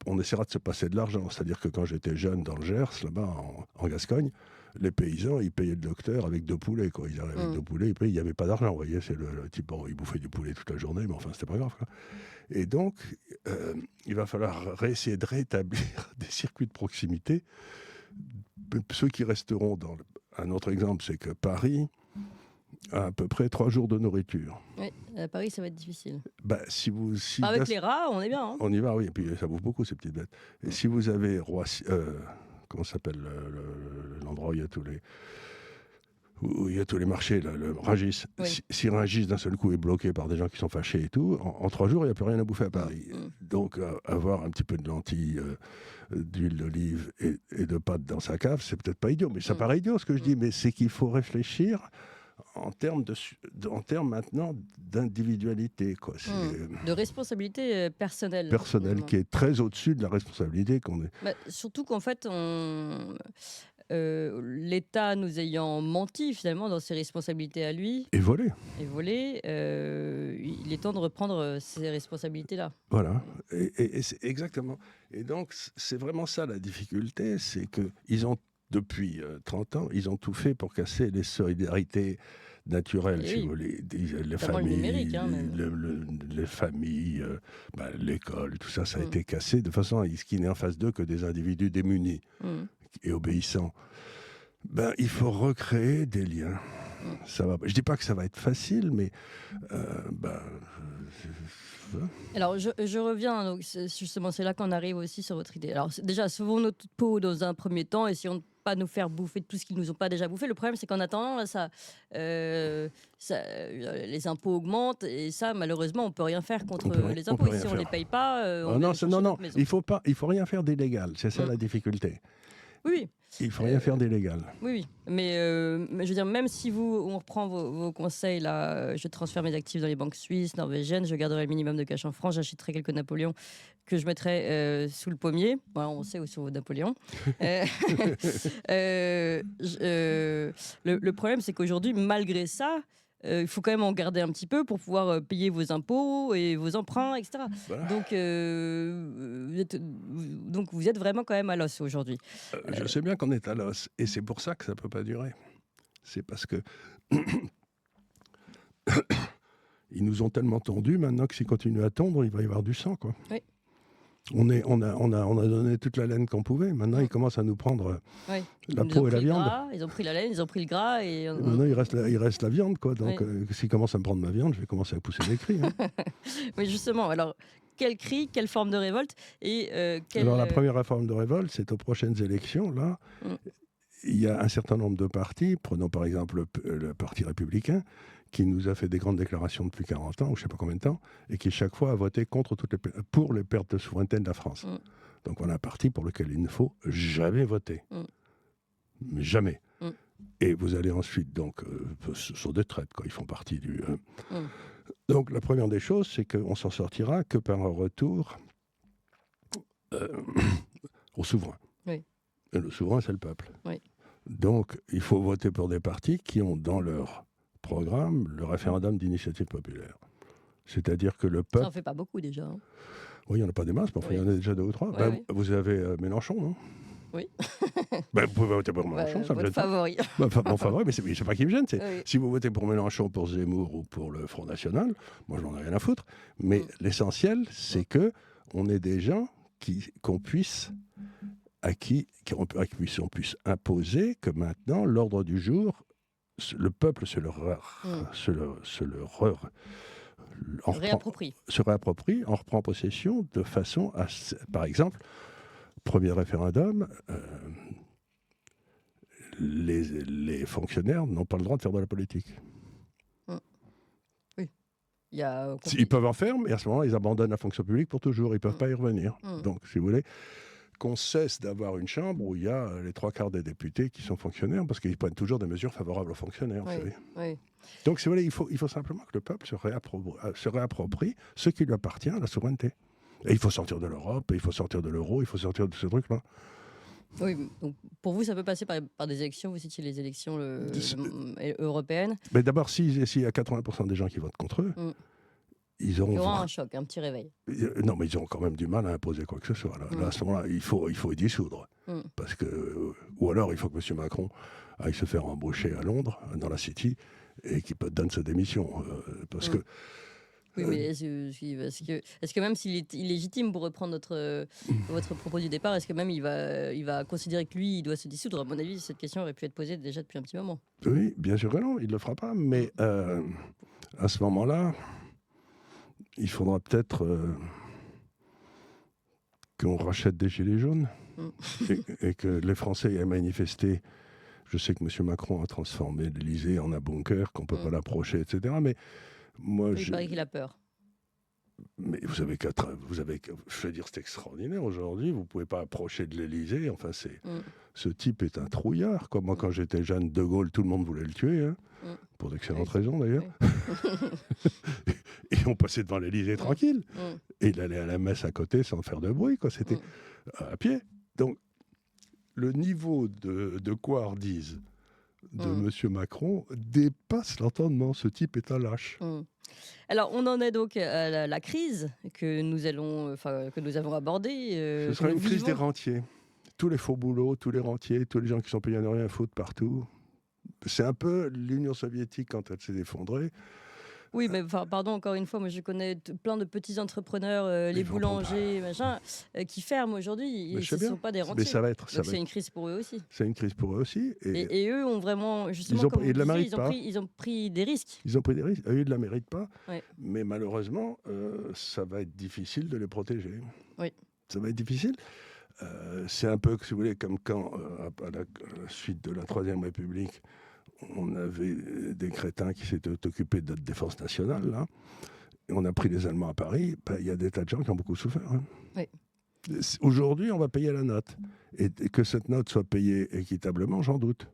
on essaiera de se passer de l'argent. C'est-à-dire que quand j'étais jeune dans le Gers, là-bas, en Gascogne, les paysans, ils payaient le docteur avec 2 poulets. Quoi. Ils arrivaient avec 2 poulets, il n'y avait pas d'argent. Vous voyez, c'est le type, bon, il bouffait du poulet toute la journée, mais enfin, c'était pas grave. Quoi. Et donc, il va falloir essayer de rétablir des circuits de proximité. Ceux qui resteront un autre exemple, c'est que Paris a à peu près 3 jours de nourriture. Oui, à Paris, ça va être difficile. Avec les rats, on est bien. Hein. On y va, oui, et puis ça bouffe beaucoup, ces petites bêtes. Et si vous avez comment s'appelle l'endroit où il y a tous les marchés, là, le Rungis. Si Rungis, d'un seul coup, est bloqué par des gens qui sont fâchés et tout, en 3 jours, il n'y a plus rien à bouffer à Paris. Donc, avoir un petit peu de lentilles, d'huile d'olive et de pâtes dans sa cave, c'est peut-être pas idiot. Mais ça paraît idiot, ce que je dis. Mais c'est qu'il faut réfléchir en termes maintenant d'individualité. Quoi. De responsabilité personnelle. Personnelle, qui est très au-dessus de la responsabilité qu'on est. Surtout qu'en fait, l'État nous ayant menti finalement dans ses responsabilités à lui. Et volé. Il est temps de reprendre ces responsabilités-là. Voilà, et c'est exactement. Et donc, c'est vraiment ça la difficulté, c'est qu'ils ont, depuis 30 ans, ils ont tout fait pour casser les solidarités naturelles, si vous voulez, les familles, numérique, les familles, l'école, tout ça, ça a été cassé de façon à ce qu'il n'est en face d'eux que des individus démunis et obéissants. Il faut recréer des liens. Ça va. Je dis pas que ça va être facile, mais alors je reviens. Donc justement, c'est là qu'on arrive aussi sur votre idée. Alors déjà, sauvons notre peau dans un premier temps, essayons de pas nous faire bouffer tout ce qu'ils nous ont pas déjà bouffé. Le problème, c'est qu'en attendant, les impôts augmentent et ça, malheureusement, on peut rien faire contre les impôts. Et si on les paye pas, non, il faut rien faire d'illégal. C'est ça la difficulté. Oui. Il ne faut rien faire d'illégal. Oui, mais je veux dire, même si on reprend vos conseils, là, je transfère mes actifs dans les banques suisses, norvégiennes, je garderai le minimum de cash en France, j'achèterai quelques Napoléons que je mettrai sous le pommier. Bon, on sait où sont vos Napoléons. Le problème, c'est qu'aujourd'hui, malgré ça, il faut quand même en garder un petit peu pour pouvoir payer vos impôts et vos emprunts, etc. Voilà. Donc, vous êtes vraiment quand même à l'os aujourd'hui. Je sais bien qu'on est à l'os, et c'est pour ça que ça ne peut pas durer. C'est parce que ils nous ont tellement tondus maintenant que s'ils continuent à tondre, il va y avoir du sang, quoi. Oui. On a donné toute la laine qu'on pouvait. Maintenant, ils commencent à nous prendre la peau et la viande. Ils ont pris la laine, ils ont pris le gras. Et maintenant, il reste la viande, quoi. Donc, s'ils commencent à me prendre ma viande, je vais commencer à pousser des cris. Hein. Mais justement, alors, quel cri, quelle forme de révolte Alors, la première forme de révolte, c'est aux prochaines élections. Là, il y a un certain nombre de partis. Prenons par exemple le Parti républicain, qui nous a fait des grandes déclarations depuis 40 ans, ou je ne sais pas combien de temps, et qui chaque fois a voté pour les pertes de souveraineté de la France. Donc on a un parti pour lequel il ne faut jamais voter. Jamais. Et vous allez ensuite, donc, sur des traites, quoi, ils font partie du... Donc la première des choses, c'est qu'on s'en sortira que par un retour au souverain. Oui. Et le souverain, c'est le peuple. Oui. Donc, il faut voter pour des partis qui ont dans leur programme le référendum d'initiative populaire. C'est-à-dire que le peuple... Ça en fait pas beaucoup déjà. Hein. Oui, il n'y en a pas des masses, mais enfin, il y en a déjà 2 ou 3. Ouais, oui. Vous avez Mélenchon, non? Oui. Vous pouvez voter pour Mélenchon, ça me Votre gêne pas. favori. Mon favori, mais c'est pas qui me gêne. Oui. Si vous votez pour Mélenchon, pour Zemmour ou pour le Front National, moi je n'en ai rien à foutre. Mais l'essentiel, c'est que on ait des gens qu'on puisse imposer que maintenant, l'ordre du jour, le peuple se le réapproprie, en reprend possession de façon à... Par exemple, premier référendum, les fonctionnaires n'ont pas le droit de faire de la politique. Oui. Ils peuvent en faire, mais à ce moment-là, ils abandonnent la fonction publique pour toujours. Ils ne peuvent pas y revenir. Donc, si vous voulez, qu'on cesse d'avoir une chambre où il y a les 3/4 des députés qui sont fonctionnaires, parce qu'ils prennent toujours des mesures favorables aux fonctionnaires. Oui. Vous savez. Oui. Donc, si vous voulez, il faut simplement que le peuple se réapproprie ce qui lui appartient, la souveraineté. Et il faut sortir de l'Europe, il faut sortir de l'euro, il faut sortir de ce truc-là. Oui, donc pour vous, ça peut passer par des élections. Vous citiez les élections européennes. Mais d'abord, s'il y a 80% des gens qui votent contre eux, ils auront... Il y aura un choc, un petit réveil. Non, mais ils auront quand même du mal à imposer quoi que ce soit. Là, à ce moment-là, il faut y dissoudre. Parce que, ou alors, il faut que M. Macron aille se faire embaucher à Londres, dans la City, et qu'il donne sa démission. Parce que... Oui, mais est-ce que même s'il est illégitime, pour reprendre votre propos du départ, est-ce que même il va considérer que lui, il doit se dissoudre? À mon avis, cette question aurait pu être posée déjà depuis un petit moment. Oui, bien sûr que non, il ne le fera pas. Mais à ce moment-là, il faudra peut-être qu'on rachète des gilets jaunes et que les Français aient manifesté. Je sais que M. Macron a transformé l'Élysée en un bunker, qu'on ne peut pas l'approcher, etc. Mais moi, il paraît qu'il a peur. Mais vous avez, je veux dire, c'est extraordinaire aujourd'hui. Vous ne pouvez pas approcher de l'Élysée. Enfin, ce type est un trouillard. Quoi. Moi, quand j'étais jeune, De Gaulle, tout le monde voulait le tuer. Hein, pour d'excellentes raisons, d'ailleurs. Oui. Et on passait devant l'Élysée tranquille. Et il allait à la messe à côté sans faire de bruit. Quoi. C'était à pied. Donc, le niveau de couardise de M. Macron dépasse l'entendement. Ce type est un lâche. Alors, on en est donc à la crise que nous avons abordée. Ce sera une crise des rentiers. Tous les faux boulots, tous les rentiers, tous les gens qui sont payés à ne rien foutre partout. C'est un peu l'Union soviétique quand elle s'est effondrée. Oui, mais pardon, encore une fois, moi je connais plein de petits entrepreneurs, les boulangers, machin, qui ferment aujourd'hui. Ce ne sont pas des rentiers. Mais donc c'est une crise pour eux aussi. C'est une crise pour eux aussi. Et eux ont vraiment, justement, comme vous disiez, ils ont pris des risques. Ils ont pris des risques. Eux, ils ne la méritent pas. Ouais. Mais malheureusement, ça va être difficile de les protéger. Oui. Ça va être difficile. C'est un peu, si vous voulez, comme quand, à la suite de la Troisième République, on avait des crétins qui s'étaient occupés de notre défense nationale, là. Et on a pris les Allemands à Paris. Il y a des tas de gens qui ont beaucoup souffert. Hein. Oui. Aujourd'hui, on va payer la note. Et que cette note soit payée équitablement, j'en doute.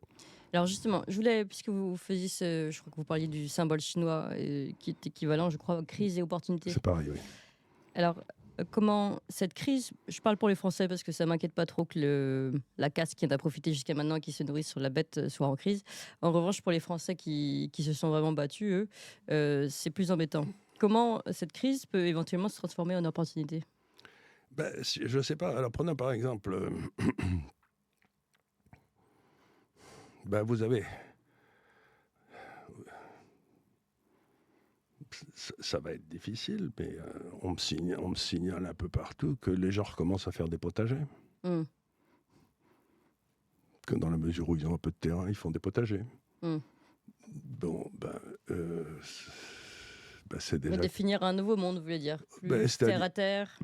Alors justement, je voulais, puisque vous faisiez je crois que vous parliez du symbole chinois, qui est équivalent, je crois, crise et opportunité. C'est pareil, oui. Alors, comment cette crise, je parle pour les Français parce que ça m'inquiète pas trop que la caste qui en a profité jusqu'à maintenant, qui se nourrissent sur la bête, soit en crise. En revanche, pour les Français qui se sont vraiment battus, eux, c'est plus embêtant. Comment cette crise peut éventuellement se transformer en opportunité? Je ne sais pas. Alors prenons par exemple, vous avez... Ça va être difficile, mais on me signale un peu partout que les gens recommencent à faire des potagers. Que dans la mesure où ils ont un peu de terrain, ils font des potagers. Bon, c'est déjà... Définir un nouveau monde, vous voulez dire? Plus terre à terre.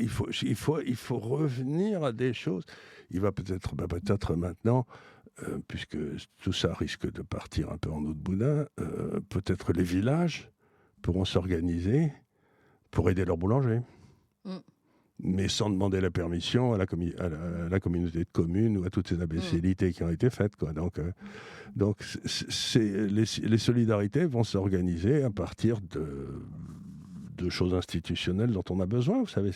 Il faut revenir à des choses. Il va peut-être maintenant, puisque tout ça risque de partir un peu en eau de boudin, peut-être les villages pourront s'organiser pour aider leurs boulangers. Mais sans demander la permission à la communauté de communes ou à toutes ces imbécilités qui ont été faites. Quoi. Donc les solidarités vont s'organiser à partir de choses institutionnelles dont on a besoin. Vous savez,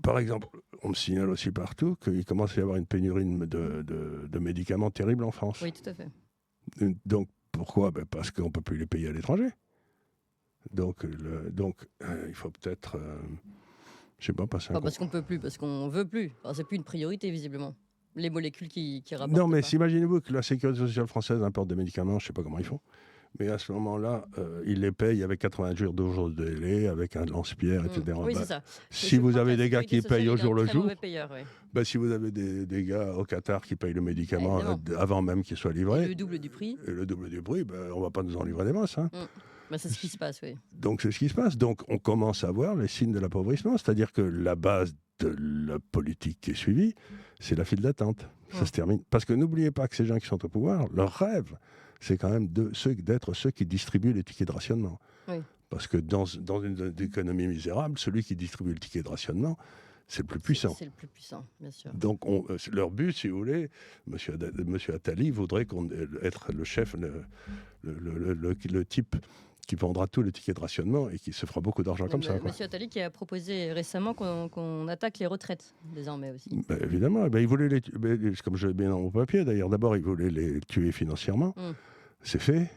par exemple, on me signale aussi partout qu'il commence à y avoir une pénurie de médicaments terrible en France. Oui, tout à fait. Donc, pourquoi ? Parce qu'on ne peut plus les payer à l'étranger. Donc, il faut peut-être, je sais pas, passer un... Pas parce qu'on peut plus, parce qu'on veut plus. Enfin, c'est plus une priorité, visiblement. Les molécules qui rapportent Non, mais pas. imaginez-vous que la Sécurité sociale française importe des médicaments, je ne sais pas comment ils font, mais à ce moment-là, ils les payent avec 80 jours de délai, avec un lance-pierre, etc. Oui, c'est ça. Si vous avez des gars qui payent au jour le jour, Payeur, ouais. si vous avez des gars au Qatar qui payent le médicament Évidemment. avant même qu'il soit livré, Et le double du prix. on ne va pas nous en livrer des masses. Hein. C'est ce qui se passe, oui. Donc c'est ce qui se passe. Donc on commence à voir les signes de l'appauvrissement, c'est-à-dire que la base de la politique qui est suivie, c'est la file d'attente. Ça se termine. Parce que n'oubliez pas que ces gens qui sont au pouvoir, leur rêve, c'est quand même d'être ceux qui distribuent les tickets de rationnement. Oui. Parce que dans une économie misérable, celui qui distribue le ticket de rationnement, c'est le plus puissant. C'est le plus puissant, bien sûr. Donc leur but, si vous voulez, monsieur Attali voudrait être le chef, le type qui vendra tous les tickets de rationnement et qui se fera beaucoup d'argent comme ça. Monsieur Attali qui a proposé récemment qu'on attaque les retraites, désormais aussi. Évidemment, il voulait comme je l'ai bien dans mon papier d'ailleurs, d'abord il voulait les tuer financièrement, c'est fait,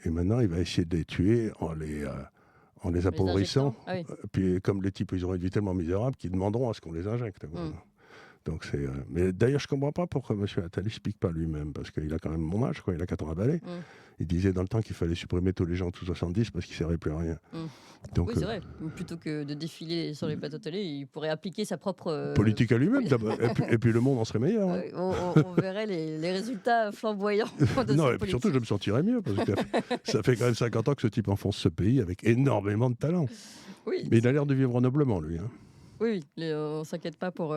et maintenant il va essayer de les tuer en les appauvrissant. Ah oui. Puis comme les types ils auront une vie tellement misérable qu'ils demanderont à ce qu'on les injecte. Donc mais d'ailleurs, je ne comprends pas pourquoi M. Attali ne explique pas lui-même, parce qu'il a quand même mon âge, il a 80 balais. Il disait dans le temps qu'il fallait supprimer tous les gens tous 70 parce qu'ils ne servaient plus à rien. Donc, oui, c'est vrai. Plutôt que de défiler sur les plateaux télé, il pourrait appliquer sa propre... politique à lui-même, d'abord. Et puis le monde en serait meilleur. Hein. On verrait les résultats flamboyants de non, sa et puis surtout, je me sentirais mieux, parce que ça fait quand même 50 ans que ce type enfonce ce pays avec énormément de talent. Oui. Mais il a l'air de vivre noblement, lui. Hein. Oui, on ne s'inquiète pas pour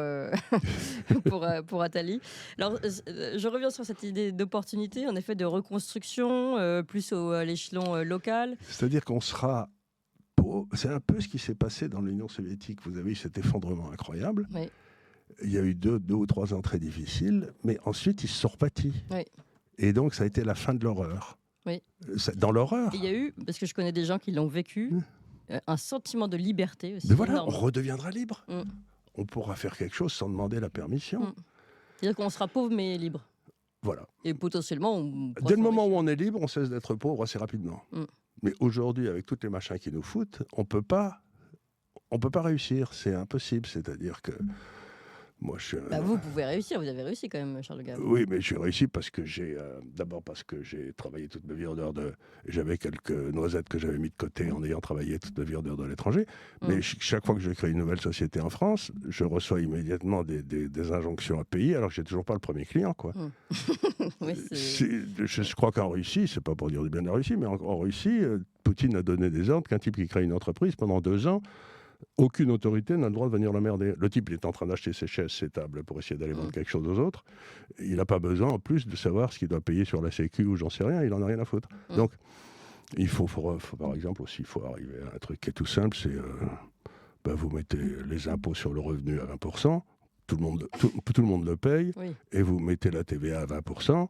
Attali. Alors, je reviens sur cette idée d'opportunité, en effet, de reconstruction, plus à l'échelon local. C'est-à-dire qu'on sera... C'est un peu ce qui s'est passé dans l'Union soviétique. Vous avez eu cet effondrement incroyable. Oui. Il y a eu deux ou trois ans très difficiles, mais ensuite, ils se sont repartis. Oui. Et donc, ça a été la fin de l'horreur. Oui. Dans l'horreur. Il y a eu, parce que je connais des gens qui l'ont vécu, un sentiment de liberté aussi. Mais voilà, énorme. on redeviendra libre. On pourra faire quelque chose sans demander la permission. C'est-à-dire qu'on sera pauvre mais libre. Voilà. Et potentiellement, dès le moment où on est libre, on cesse d'être pauvre assez rapidement. Mais aujourd'hui, avec tous les machins qui nous foutent, on peut pas réussir. C'est impossible. C'est-à-dire que moi, vous pouvez réussir. Vous avez réussi quand même, Charles Gave. Oui, mais j'ai réussi parce que d'abord parce que j'ai travaillé toute ma vie en dehors j'avais quelques noisettes que j'avais mis de côté en ayant travaillé toute ma vie en dehors de l'étranger. Mais chaque fois que je crée une nouvelle société en France, je reçois immédiatement des injonctions à payer, alors que j'ai toujours pas le premier client, quoi. Oui, je crois qu'en Russie, c'est pas pour dire du bien de la Russie, mais en Russie, Poutine a donné des ordres qu'un type qui crée une entreprise pendant 2 ans. Aucune autorité n'a le droit de venir l'emmerder. Le type, il est en train d'acheter ses chaises, ses tables pour essayer d'aller vendre quelque chose aux autres. Il n'a pas besoin, en plus, de savoir ce qu'il doit payer sur la Sécu ou j'en sais rien. Il n'en a rien à foutre. Donc, il faut, par exemple, aussi, il faut arriver à un truc qui est tout simple, c'est vous mettez les impôts sur le revenu à 20%, tout le monde le paye, et vous mettez la TVA à 20%,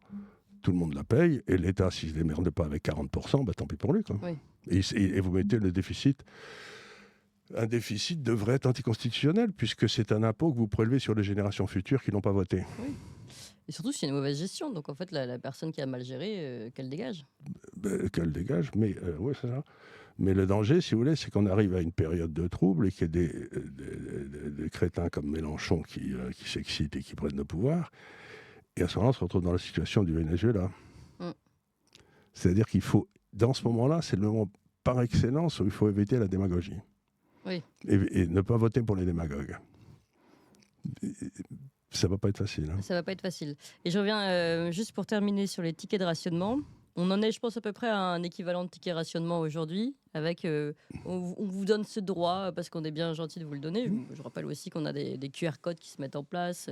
tout le monde la paye, et l'État, s'il ne se démerde pas avec 40%, tant pis pour lui. Quoi. Et vous mettez le déficit... Un déficit devrait être anticonstitutionnel, puisque c'est un impôt que vous prélevez sur les générations futures qui n'ont pas voté. Oui. Et surtout, c'est une mauvaise gestion. Donc, en fait, la personne qui a mal géré, qu'elle dégage. Qu'elle dégage, mais oui, c'est ça. Mais le danger, si vous voulez, c'est qu'on arrive à une période de trouble et qu'il y ait des crétins comme Mélenchon qui s'excitent et qui prennent le pouvoir. Et à ce moment-là, on se retrouve dans la situation du Venezuela. C'est-à-dire qu'il faut, dans ce moment-là, c'est le moment par excellence où il faut éviter la démagogie. Oui. Et ne pas voter pour les démagogues. Ça va pas être facile. Hein. Ça va pas être facile. Et je reviens juste pour terminer sur les tickets de rationnement. On en est, je pense, à peu près à un équivalent de ticket rationnement aujourd'hui. Avec, on vous donne ce droit parce qu'on est bien gentil de vous le donner. Je rappelle aussi qu'on a des QR codes qui se mettent en place.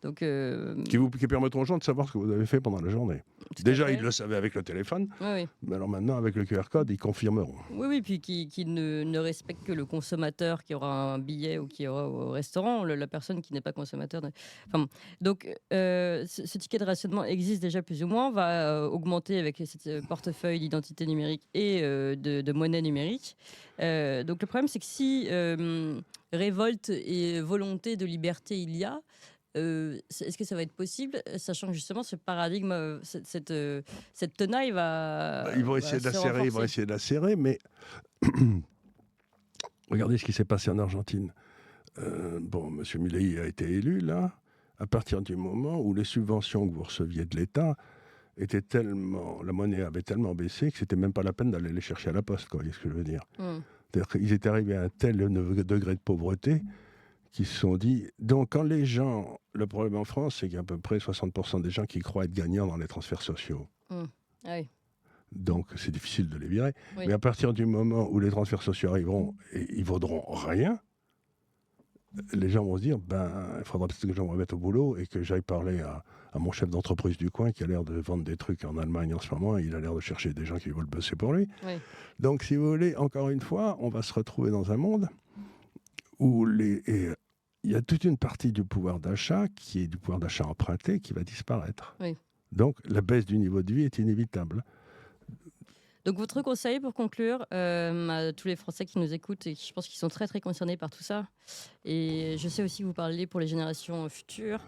Donc, qui permettront aux gens de savoir ce que vous avez fait pendant la journée. Tout à Déjà, fait. ils le savaient avec le téléphone, Oui, oui. mais alors maintenant, avec le QR code, ils confirmeront. Oui, oui, puis qui ne respecte que le consommateur qui aura un billet ou qui aura au restaurant, la personne qui n'est pas consommateur. Enfin, bon. Donc, ce ticket de rationnement existe déjà plus ou moins, va augmenter avec ce portefeuille d'identité numérique et de monnaie numérique. Donc, le problème, c'est que si révolte et volonté de liberté il y a, est-ce que ça va être possible, sachant que justement ce paradigme, cette tenaille va, Ils vont va essayer de la se serrer, ils vont renforcer. essayer de la serrer, mais regardez ce qui s'est passé en Argentine. Bon, M. Milei a été élu, là, à partir du moment où les subventions que vous receviez de l'État étaient tellement... La monnaie avait tellement baissé que c'était même pas la peine d'aller les chercher à la poste, quoi, voyez ce que je veux dire. C'est-à-dire qu'ils étaient arrivés à un tel degré de pauvreté qu'ils se sont dit... Donc, quand les gens... Le problème en France, c'est qu'il y a à peu près 60% des gens qui croient être gagnants dans les transferts sociaux. Ah oui. Donc, c'est difficile de les virer. Oui. Mais à partir du moment où les transferts sociaux arriveront et ils vaudront rien, les gens vont se dire, il faudra peut-être que je me remette au boulot et que j'aille parler à mon chef d'entreprise du coin qui a l'air de vendre des trucs en Allemagne en ce moment. Il a l'air de chercher des gens qui veulent bosser pour lui. Oui. Donc, si vous voulez, encore une fois, on va se retrouver dans un monde où il y a toute une partie du pouvoir d'achat qui est du pouvoir d'achat emprunté qui va disparaître. Oui. Donc, la baisse du niveau de vie est inévitable. Donc, votre conseil pour conclure à tous les Français qui nous écoutent et qui, je pense qu'ils sont très très concernés par tout ça, et je sais aussi que vous parlez pour les générations futures,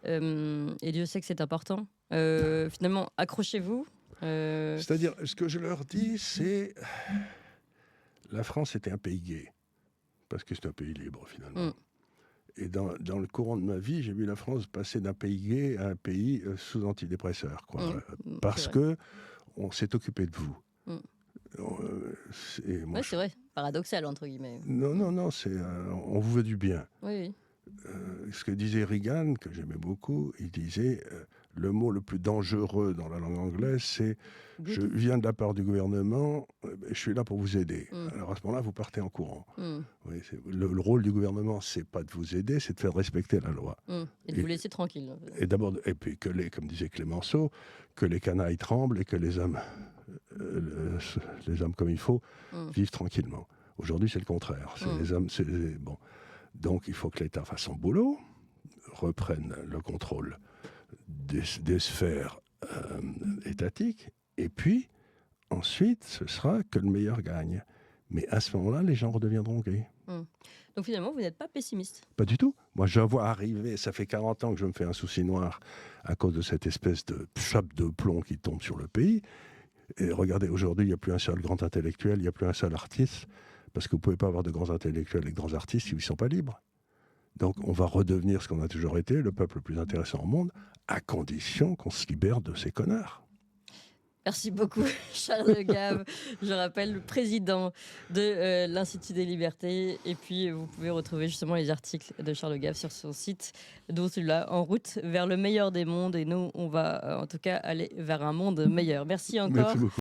et Dieu sait que c'est important. Finalement, accrochez-vous. C'est-à-dire, ce que je leur dis, c'est la France était un pays gay, parce que c'est un pays libre finalement. Et dans le courant de ma vie, j'ai vu la France passer d'un pays gay à un pays sous antidépresseurs, quoi. Parce que on s'est occupé de vous. Oui, c'est vrai, paradoxal entre guillemets. Non, on vous veut du bien. Oui. Ce que disait Reagan, que j'aimais beaucoup, il disait le mot le plus dangereux dans la langue anglaise, c'est « je viens de la part du gouvernement, je suis là pour vous aider ». Alors à ce moment-là, vous partez en courant. Oui, le rôle du gouvernement, c'est pas de vous aider, c'est de faire respecter la loi. Et de vous laisser tranquille. Et puis comme disait Clémenceau, que les canailles tremblent et que les hommes comme il faut vivent tranquillement. Aujourd'hui, c'est le contraire. Les hommes, bon. Donc, il faut que l'État fasse son boulot, reprenne le contrôle des sphères étatiques, et puis, ensuite, ce sera que le meilleur gagne. Mais à ce moment-là, les gens redeviendront gays. Donc, finalement, vous n'êtes pas pessimiste? Pas du tout. Moi, je vois arriver, ça fait 40 ans que je me fais un souci noir à cause de cette espèce de chape de plomb qui tombe sur le pays. Et regardez, aujourd'hui, il n'y a plus un seul grand intellectuel, il n'y a plus un seul artiste, parce que vous ne pouvez pas avoir de grands intellectuels et de grands artistes si ils ne sont pas libres. Donc on va redevenir ce qu'on a toujours été, le peuple le plus intéressant au monde, à condition qu'on se libère de ces connards. Merci beaucoup, Charles Le Gave. Je rappelle, le président de l'Institut des Libertés. Et puis, vous pouvez retrouver justement les articles de Charles Le Gave sur son site, dont celui-là, En route vers le meilleur des mondes. Et nous, on va en tout cas aller vers un monde meilleur. Merci encore. Merci beaucoup.